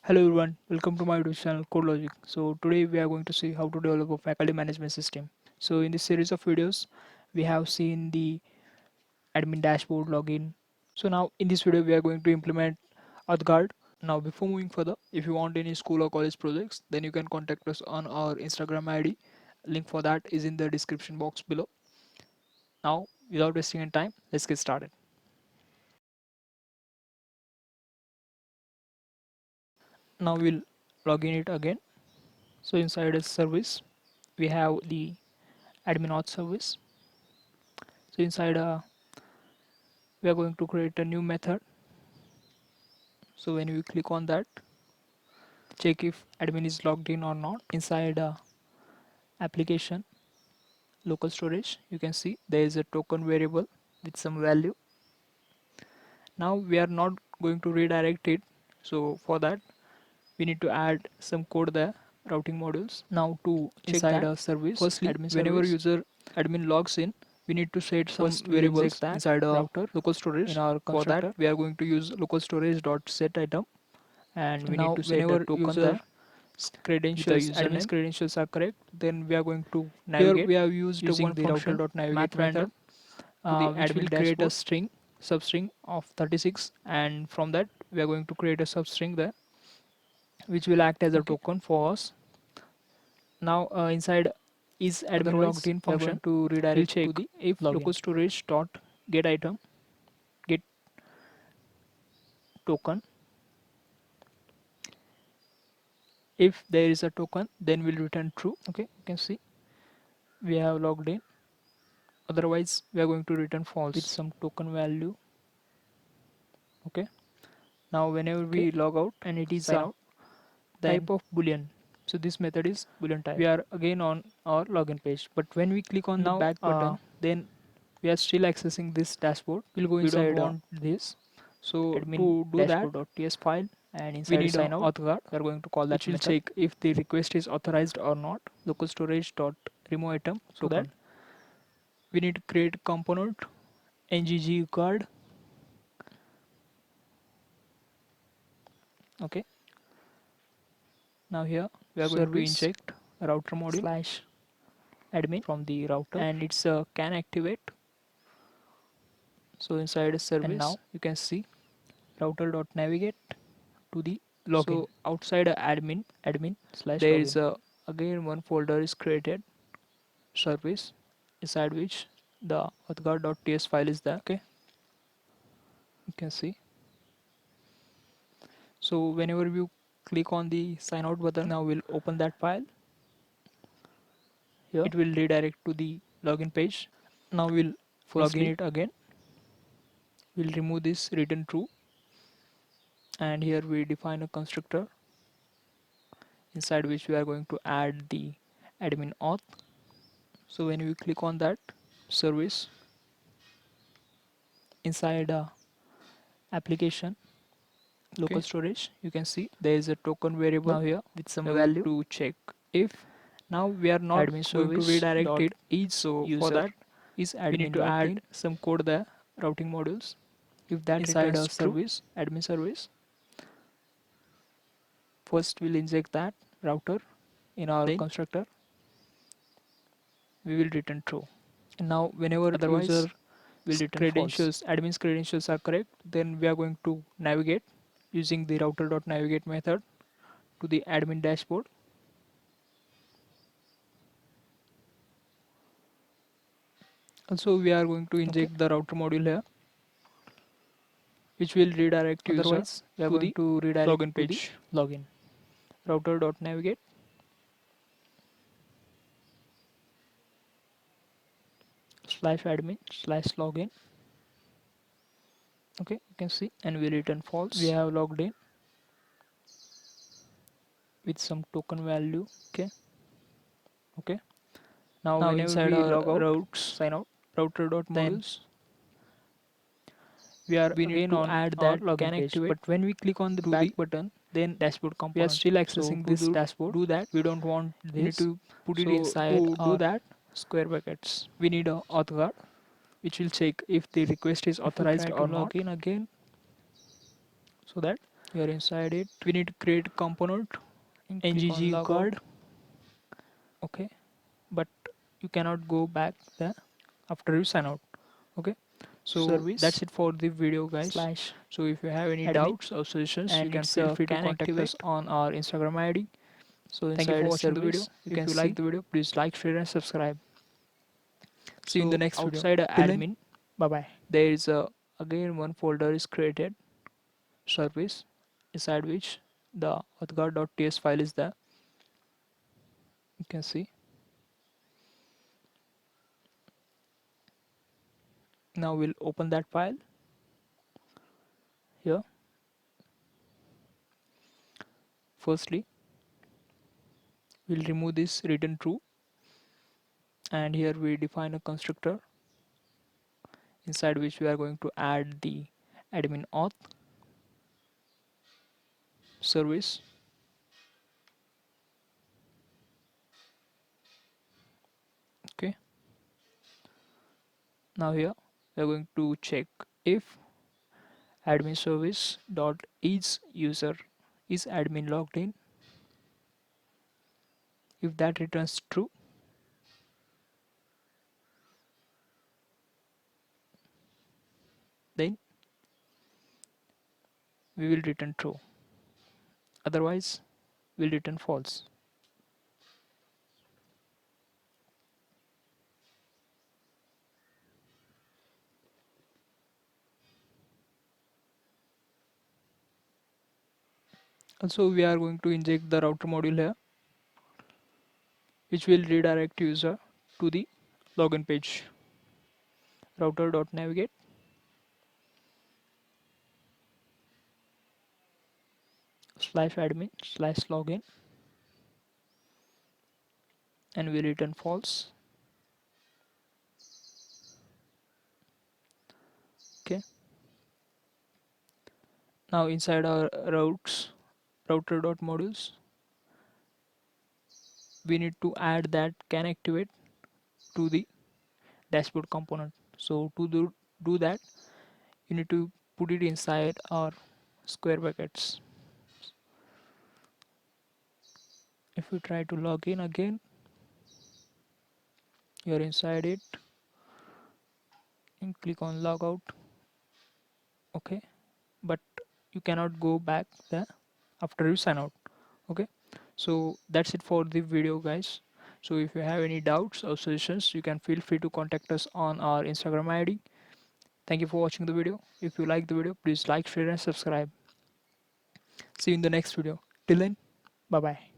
Hello everyone, welcome to my YouTube channel CodeLogic. So today we are going to see how to develop a faculty management system. So in this series of videos, we have seen the admin dashboard login. So now in this video we are going to implement authguard. Now before moving further, if you want any school or college projects, then you can contact us on our Instagram ID. Link for that is in the description box below. Now without wasting any time, let's get started. Now we'll log in it again. So inside a service, we have the admin auth service. So inside we are going to create a new method. So when we click on that, check if admin is logged in or not. Inside application local storage, you can see there is a token variable with some value. Now we are not going to redirect it, so for that we need to add some code there, routing modules. Now to check Inside that, a service, firstly admin whenever service, user admin logs in, we need to set some first we'll variables inject that inside a router local in storage. our For that constructor. we are going to use local storage dot set item, and we need Now to set a whenever token user there. with a Credentials, admin's username, credentials are correct, then we are going to here navigate we have used using one the function router dot navigate math method random, to the which will admin create a dashboard string. substring of 36, and from that we are going to create a substring there which will act as a Okay. token for us. Now inside is admin logged Otherwise, in we are going function, to we'll redirect check to the if login. local storage dot get item get token. If there is a token, then we'll return true. Okay, you can see we have logged in. Otherwise we are going to return With false with some token value. Okay, now whenever okay, we log out and it is sign a out. type Then of boolean, so this method is boolean we type. are again on our login page, but when we click on the Now back button, then we are still accessing this dashboard. we'll go We don't inside want this, so admin to do that dashboard.ts file, and we inside need a sign out, authguard we are going to call that which will method check if the request is authorized or not. Local storage dot remove item. So that token. we need to create a component ngg guard. Okay, now here we are going to Service inject a router module slash admin, from the router, and it's a can activate. So inside a and service now you can see router dot navigate to the login. so outside a admin Slash there is login. a again one folder is created, service, inside which the authguard.ts file is there. Okay, you can see. So whenever you click on the sign out button, now we'll open that file. Here It will redirect to the login page. Now we'll log in firstly it again. We'll remove this return true, and here we define a constructor inside which we are going to add the admin auth. So when we click on that service, inside application local okay. storage, you can see there is a token variable Now here with some we are going value to check if now we are not admin going to service redirect dot it each, so for user that is we need admin to dot add name. some code there, routing modules. If that Inside a returns true, service admin service, first we'll inject that router in our then constructor, we will return true. And now whenever otherwise user will return false. credentials, admin's credentials are correct, then we are going to navigate using the router.navigate method to the admin dashboard. Also we are going to Okay. inject the router module here, which will redirect user Otherwise, we are to going the to redirect login to the page. login. Router.navigate slash admin slash login. Okay, you can see, and we return We false. have logged in. With some token value. Okay, okay. Now Now whenever inside we our log out, routes sign out, then router.modules, we are we need again to on add our that login can page activate, but when we click on the to back the button, then dashboard we are component. still So accessing to this dashboard. do that, We don't want we need this. to put it So inside to do our that, square brackets. we need a auth guard, which will check if the request is If we authorized try to or not. log in again, So that You're inside it. We need to create a component, And click on ngg logout. guard. Okay, but you cannot go back there after you sign out. Okay, so that's Service it for the video, guys. slash So if you have any admin, doubts or suggestions, you and can it's feel a free to can contact activate. us on our Instagram ID. So Thank you for inside is watching the video. service. You If can you like see. the video, please like, share, and subscribe. See you in the So next video. outside Till then, admin, bye bye. there is a again one folder is created, service, inside which the authguard.ts file is there. You can see. Now we'll open that file here. Firstly, we'll remove this return true, and here we define a constructor inside which we are going to add the admin auth service. Okay, now here we are going to check if admin service dot is user is admin logged in. If that returns true, then we will return true, otherwise we'll return false. Also, we are going to inject the router module here, which will redirect user to the login page. Router.navigate slash admin slash login, and we return false. Okay, now inside our router.modules, we need to add that can activate to the dashboard component. So to do that, you need to put it inside our square brackets. If you try to log in again, you're inside it and click on logout. Okay, but you cannot go back there after you sign out. Okay, so that's it for the video, guys. So if you have any doubts or suggestions, you can feel free to contact us on our Instagram ID. Thank you for watching the video. If you like the video, please like, share, and subscribe. See you in the next video. Till then, bye bye.